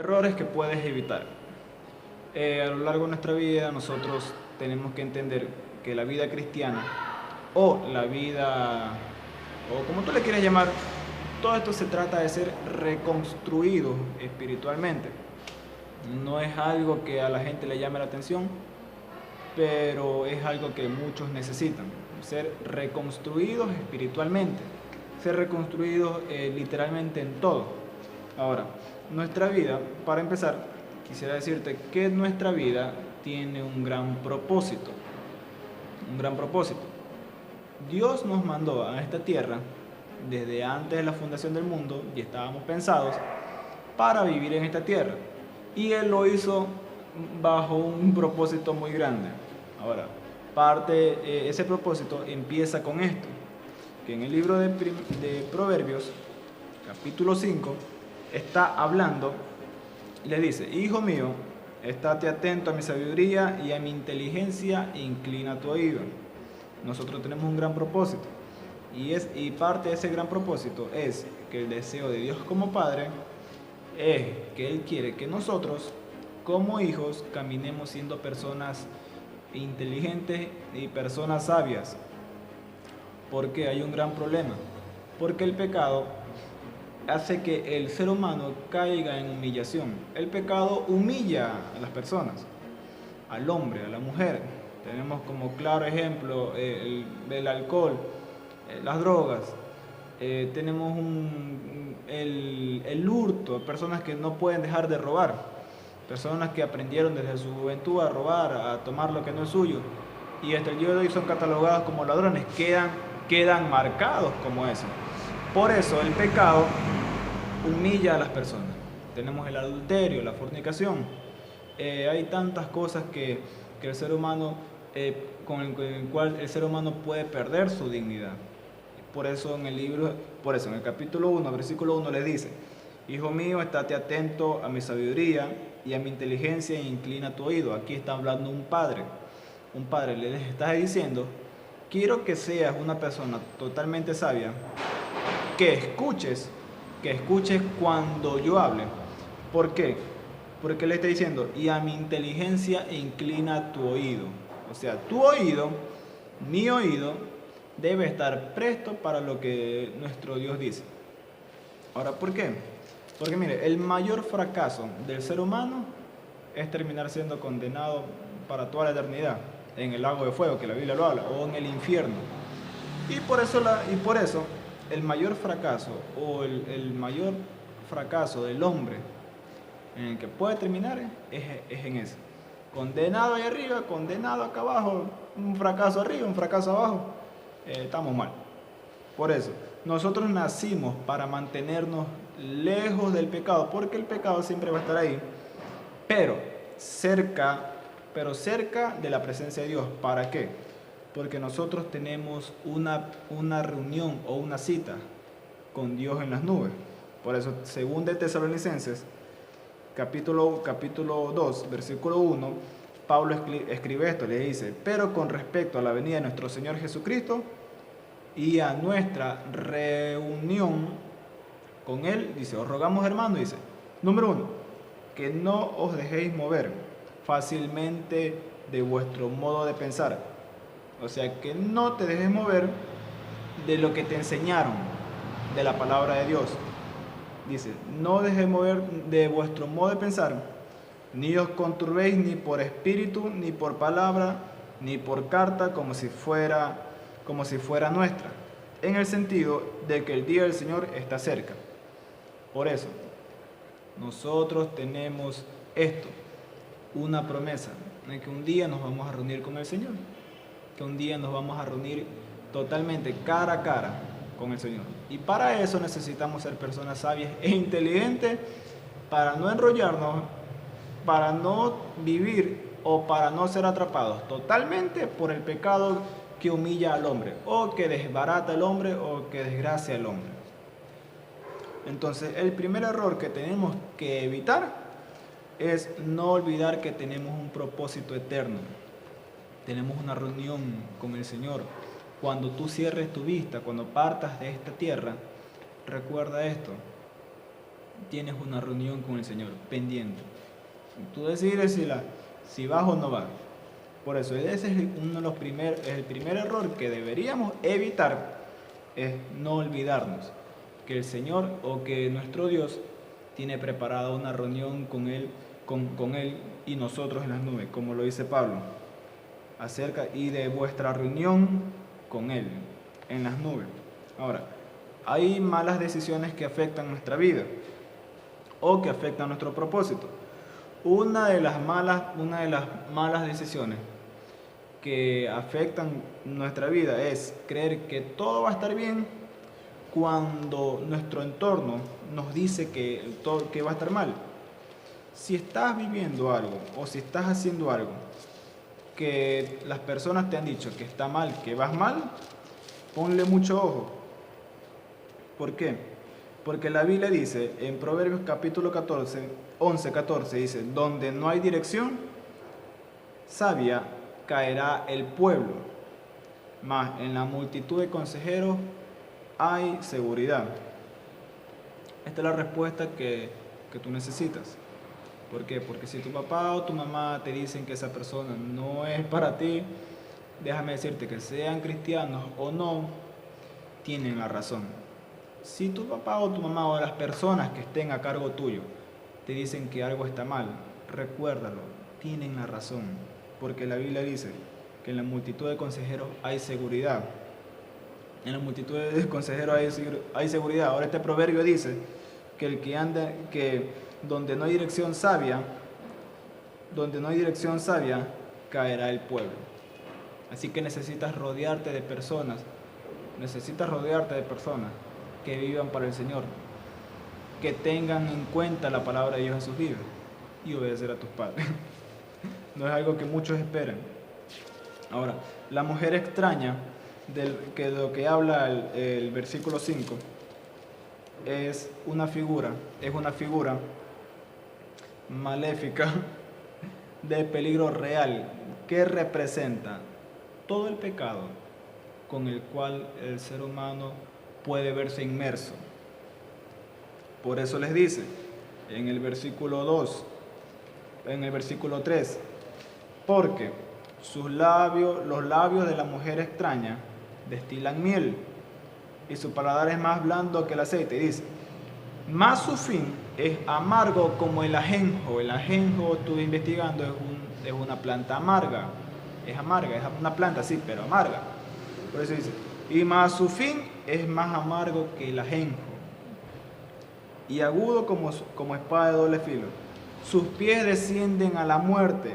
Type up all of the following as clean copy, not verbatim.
Errores que puedes evitar. A lo largo de nuestra vida nosotros tenemos que entender que la vida cristiana o la vida, o como tú le quieras llamar, todo esto se trata de ser reconstruido espiritualmente. No es algo que a la gente le llame la atención, pero es algo que muchos necesitan, ser reconstruidos espiritualmente, ser reconstruidos literalmente en todo. Ahora, nuestra vida, para empezar, quisiera decirte que nuestra vida tiene un gran propósito, un gran propósito. Dios nos mandó a esta tierra desde antes de la fundación del mundo y estábamos pensados para vivir en esta tierra. Y Él lo hizo bajo un propósito muy grande. Ahora, ese propósito empieza con esto, que en el libro de Proverbios, capítulo 5, está hablando, le dice: hijo mío, estate atento a mi sabiduría y a mi inteligencia, e inclina tu oído. Nosotros tenemos un gran propósito, y parte de ese gran propósito es que el deseo de Dios como Padre es que Él quiere que nosotros, como hijos, caminemos siendo personas inteligentes y personas sabias. Porque hay un gran problema. Porque el pecado hace que el ser humano caiga en humillación. El pecado humilla a las personas, al hombre, a la mujer. Tenemos como claro ejemplo el alcohol, las drogas. Tenemos el hurto, personas que no pueden dejar de robar, personas que aprendieron desde su juventud a robar, a tomar lo que no es suyo, y hasta el día de hoy son catalogados como ladrones, quedan marcados como eso. Por eso el pecado humilla a las personas. Tenemos el adulterio, la fornicación. Hay tantas cosas que el ser humano, con el cual el ser humano puede perder su dignidad. Por eso en el capítulo 1, versículo 1 le dice: hijo mío, estate atento a mi sabiduría y a mi inteligencia, e inclina tu oído. Aquí está hablando un padre. Un padre le está diciendo: quiero que seas una persona totalmente sabia, que escuches cuando yo hable. ¿Por qué? Porque le está diciendo: y a mi inteligencia inclina tu oído. O sea, tu oído, mi oído, debe estar presto para lo que nuestro Dios dice. Ahora, ¿por qué? Porque mire, el mayor fracaso del ser humano es terminar siendo condenado para toda la eternidad en el lago de fuego, que la Biblia lo habla, o en el infierno. Y por eso el mayor fracaso, o el mayor fracaso del hombre en el que puede terminar es en ese. Condenado ahí arriba, condenado acá abajo, un fracaso arriba, un fracaso abajo. Estamos mal. Por eso, nosotros nacimos para mantenernos lejos del pecado, porque el pecado siempre va a estar ahí, pero cerca de la presencia de Dios. ¿Para qué? Porque nosotros tenemos una reunión o una cita con Dios en las nubes. Por eso, según de Tesalonicenses, capítulo 2, versículo 1, Pablo escribe esto, le dice: pero con respecto a la venida de nuestro Señor Jesucristo y a nuestra reunión con Él, dice: os rogamos, hermano, dice, número 1, que no os dejéis mover fácilmente de vuestro modo de pensar. O sea, que no te dejes mover de lo que te enseñaron, de la palabra de Dios. Dice: no dejéis mover de vuestro modo de pensar, ni os conturbéis ni por espíritu, ni por palabra, ni por carta, como si fuera nuestra, en el sentido de que el día del Señor está cerca. Por eso, nosotros tenemos esto, una promesa, de que un día nos vamos a reunir con el Señor, que un día nos vamos a reunir totalmente cara a cara con el Señor. Y para eso necesitamos ser personas sabias e inteligentes, para no enrollarnos, para no vivir o para no ser atrapados totalmente por el pecado que humilla al hombre, o que desbarata al hombre, o que desgracia al hombre. Entonces, el primer error que tenemos que evitar es no olvidar que tenemos un propósito eterno. Tenemos una reunión con el Señor. Cuando tú cierres tu vista, cuando partas de esta tierra, recuerda esto: tienes una reunión con el Señor pendiente. Tú decides si vas o no vas. Por eso ese es uno de los el primer error que deberíamos evitar, es no olvidarnos que el Señor o que nuestro Dios tiene preparada una reunión con Él, con Él y nosotros en las nubes, como lo dice Pablo, acerca y de vuestra reunión con Él en las nubes. Ahora, hay malas decisiones que afectan nuestra vida o que afectan nuestro propósito. Una de las malas decisiones que afectan nuestra vida es creer que todo va a estar bien cuando nuestro entorno nos dice que va a estar mal. Si estás viviendo algo o si estás haciendo algo que las personas te han dicho que está mal, que vas mal, ponle mucho ojo. ¿Por qué? Porque la Biblia dice en Proverbios capítulo 11:14 dice, donde no hay dirección sabia caerá el pueblo, mas en la multitud de consejeros hay seguridad. Esta es la respuesta que tú necesitas. ¿Por qué? Porque si tu papá o tu mamá te dicen que esa persona no es para ti, déjame decirte que sean cristianos o no, tienen la razón. Si tu papá o tu mamá o las personas que estén a cargo tuyo te dicen que algo está mal, recuérdalo, tienen la razón. Porque la Biblia dice que en la multitud de consejeros hay seguridad. En la multitud de consejeros hay seguridad. Ahora este proverbio dice que el que anda, que donde no hay dirección sabia, caerá el pueblo. Así que necesitas rodearte de personas que vivan para el Señor, que tengan en cuenta la palabra de Dios en sus vidas y obedecer a tus padres. No es algo que muchos esperan. Ahora, la mujer extraña de lo que habla el versículo 5 es una figura maléfica de peligro real que representa todo el pecado con el cual el ser humano puede verse inmerso. Por eso les dice en el versículo 2, en el versículo 3, porque los labios de la mujer extraña destilan miel y su paladar es más blando que el aceite. Y dice, más su fin es amargo como el ajenjo. El ajenjo, estuve investigando, es una planta amarga. Es amarga, es una planta, sí, pero amarga. Por eso dice, y más su fin es más amargo que el ajenjo. Y agudo como espada de doble filo. Sus pies descienden a la muerte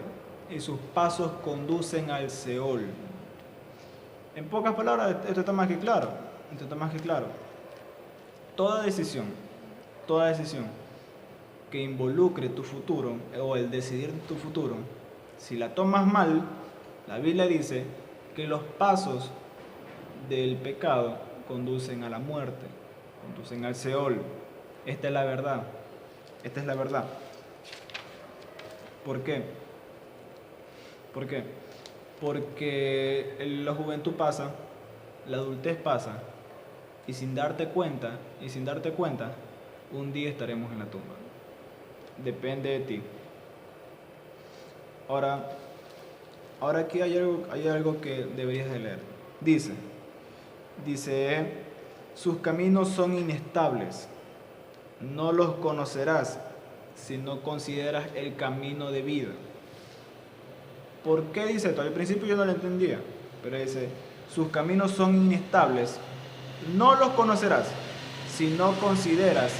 y sus pasos conducen al Seol. En pocas palabras, esto está más que claro. Toda decisión que involucre tu futuro o el decidir tu futuro, si la tomas mal, la Biblia dice que los pasos del pecado conducen a la muerte, conducen al Seol. Esta es la verdad. ¿Por qué? Porque la juventud pasa, la adultez pasa, y sin darte cuenta, un día estaremos en la tumba. Depende de ti. Ahora aquí hay algo que deberías de leer. Dice, sus caminos son inestables, no los conocerás si no consideras el camino de vida. ¿Por qué dice esto? Al principio yo no lo entendía, pero dice, sus caminos son inestables, no los conocerás si no consideras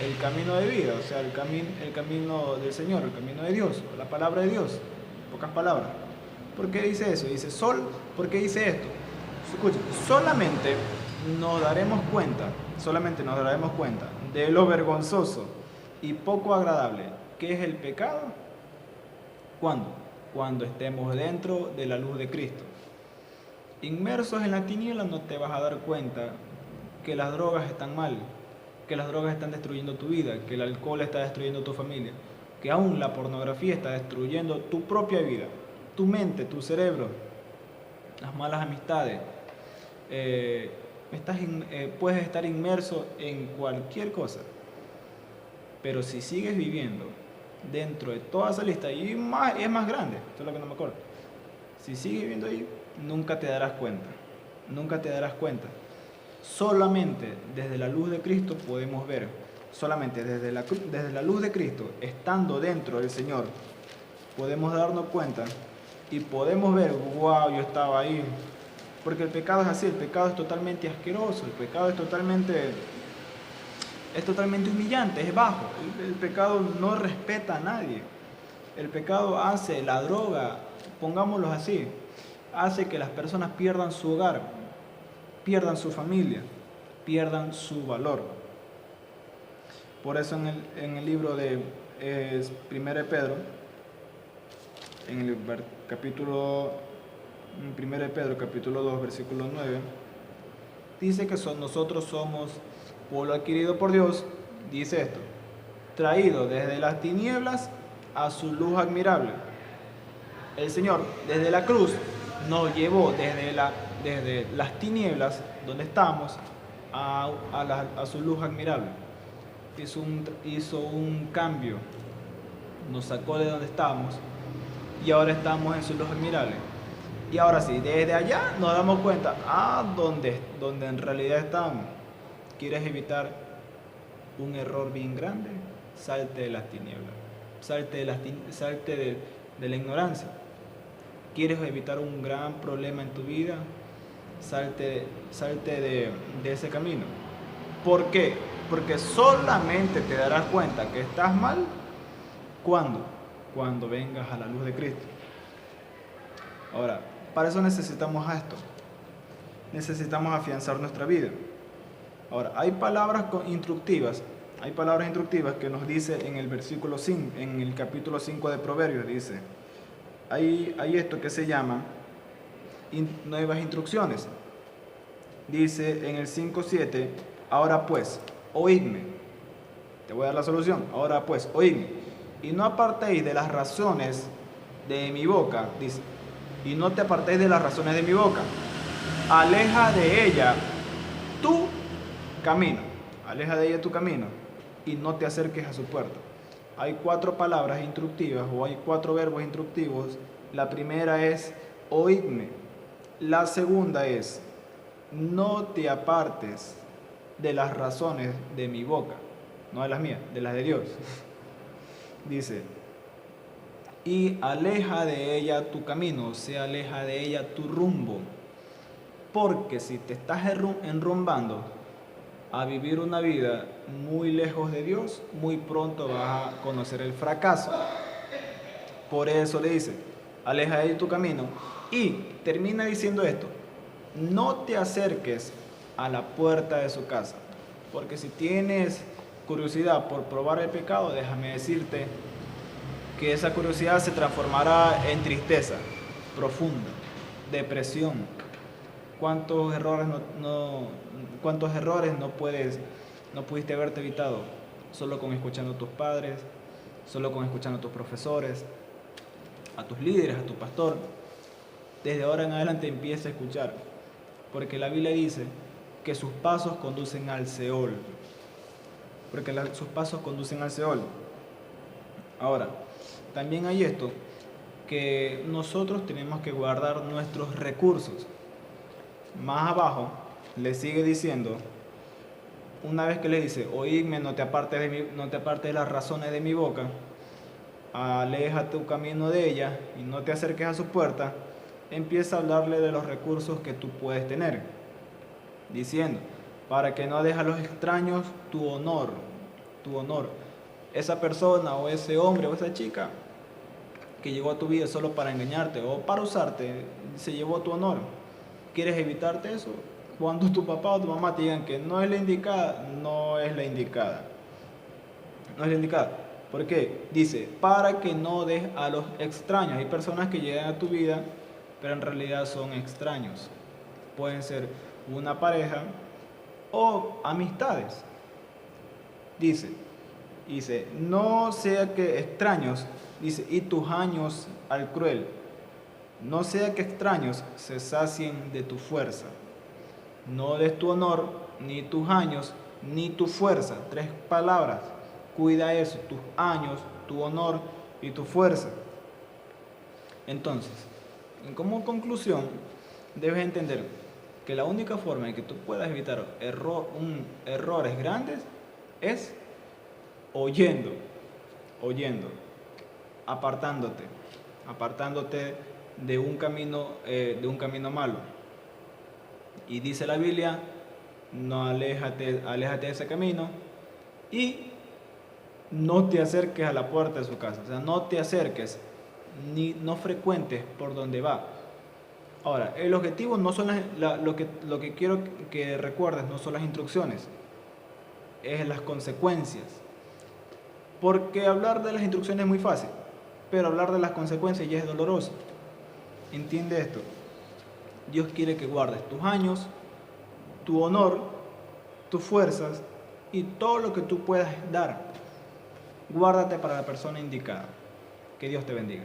el camino de vida, o sea, el camino del Señor, el camino de Dios, la palabra de Dios, pocas palabras. ¿Por qué dice eso? Dice, ¿por qué dice esto? Escucha, solamente nos daremos cuenta de lo vergonzoso y poco agradable que es el pecado. ¿Cuándo? Cuando estemos dentro de la luz de Cristo. Inmersos en la tiniebla no te vas a dar cuenta que las drogas están mal, que las drogas están destruyendo tu vida, que el alcohol está destruyendo tu familia, que aún la pornografía está destruyendo tu propia vida, tu mente, tu cerebro, las malas amistades. Puedes estar inmerso en cualquier cosa. Pero si sigues viviendo dentro de toda esa lista, y más, es más grande, esto es lo que no me acuerdo, si sigues viviendo ahí, nunca te darás cuenta, nunca te darás cuenta. Solamente desde la luz de Cristo podemos ver, solamente desde la luz de Cristo, estando dentro del Señor, podemos darnos cuenta y podemos ver, wow, yo estaba ahí. Porque el pecado es así, el pecado es totalmente asqueroso, el pecado es totalmente humillante, es bajo. El pecado no respeta a nadie. El pecado hace, la droga, pongámoslo así, hace que las personas pierdan su hogar, pierdan su familia, pierdan su valor. Por eso en el libro de 1 de Pedro, en el capítulo 1 de Pedro, capítulo 2, versículo 9, dice que nosotros somos pueblo adquirido por Dios, dice esto, traído desde las tinieblas a su luz admirable. El Señor desde la cruz nos llevó desde las tinieblas donde estamos a su luz admirable. Hizo un cambio, nos sacó de donde estábamos y ahora estamos en su luz admirable. Y ahora sí, desde allá nos damos cuenta, donde en realidad estamos. ¿Quieres evitar un error bien grande? Salte de las tinieblas, salte de la ignorancia. ¿Quieres evitar un gran problema en tu vida? Salte de ese camino. ¿Por qué? Porque solamente te darás cuenta que estás mal cuando vengas a la luz de Cristo. Ahora, para eso necesitamos esto. Necesitamos afianzar nuestra vida. Ahora, hay palabras instructivas que nos dice en el versículo 5, en el capítulo 5 de Proverbios, dice, hay esto que se llama nuevas instrucciones. Dice en el 5:7, ahora pues, oídme. Te voy a dar la solución. Ahora pues, oídme. Y no apartéis de las razones de mi boca, dice. Y no te apartéis de las razones de mi boca. Aleja de ella tu camino. Aleja de ella tu camino y no te acerques a su puerta. Hay 4 palabras instructivas o hay 4 verbos instructivos. La primera es oídme. La segunda es no te apartes de las razones de mi boca. No de las mías, de las de Dios. Dice, y aleja de ella tu camino, o sea, aleja de ella tu rumbo. Porque si te estás enrumbando a vivir una vida muy lejos de Dios, muy pronto vas a conocer el fracaso. Por eso le dice, aleja de ella tu camino. Y termina diciendo esto, no te acerques a la puerta de su casa. Porque si tienes curiosidad por probar el pecado, déjame decirte que esa curiosidad se transformará en tristeza profunda, depresión. ¿Cuántos errores no pudiste haberte evitado solo con escuchando a tus padres, solo con escuchando a tus profesores, a tus líderes, a tu pastor? Desde ahora en adelante empieza a escuchar, porque la Biblia dice que sus pasos conducen al Seol. Sus pasos conducen al Seol. Ahora, también hay esto, que nosotros tenemos que guardar nuestros recursos. Más abajo le sigue diciendo, una vez que le dice, oídme, no te apartes de las razones de mi boca, aleja tu camino de ella y no te acerques a su puerta, empieza a hablarle de los recursos que tú puedes tener, diciendo, para que no dejes a los extraños tu honor. Esa persona o ese hombre o esa chica que llegó a tu vida solo para engañarte o para usarte, se llevó tu honor. ¿Quieres evitarte eso? Cuando tu papá o tu mamá te digan que no es la indicada, no es la indicada. No es la indicada. ¿Por qué? Dice, para que no des a los extraños. Hay personas que llegan a tu vida, pero en realidad son extraños. Pueden ser una pareja o amistades. Dice, no sea que extraños, dice, y tus años al cruel. No sea que extraños se sacien de tu fuerza. No des tu honor, ni tus años, ni tu fuerza. 3 palabras. Cuida eso, tus años, tu honor y tu fuerza. Entonces, como conclusión, debes entender que la única forma en que tú puedas evitar errores grandes es oyendo, apartándote de un camino malo. Y dice la Biblia, no aléjate de ese camino y no te acerques a la puerta de su casa. O sea, no te acerques, ni no frecuentes por donde va. Ahora, el objetivo no son lo que quiero que recuerdes no son las instrucciones, es las consecuencias. Porque hablar de las instrucciones es muy fácil, pero hablar de las consecuencias ya es doloroso. Entiende esto. Dios quiere que guardes tus años, tu honor, tus fuerzas y todo lo que tú puedas dar. Guárdate para la persona indicada. Que Dios te bendiga.